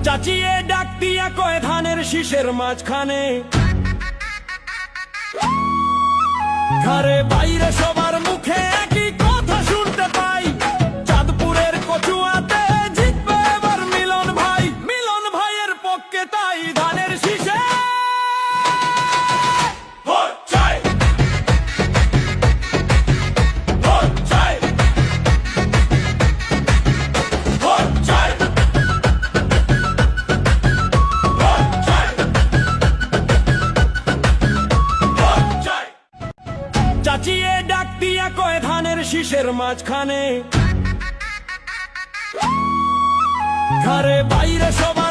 চাচিয়ে ডাক দিয়া কয় ধানের শীষের মাঝখানে, ঘরে বাইরে সবার মুখে একই কথা শুনতে পাই, চাঁদপুরের কচুয়াতে জিতবে এবার মিলন ভাই। মিলন ভাইয়ের পক্ষে তাই ধানের শীষে ভোট চাই, ভোট চাই, ভোট চাই, ভোট চাই, ভোট চাই। চাচিয়ে ডাক দিয়া কয় ধানের শীষের মাঝখানে, ঘরে বাইরে সবার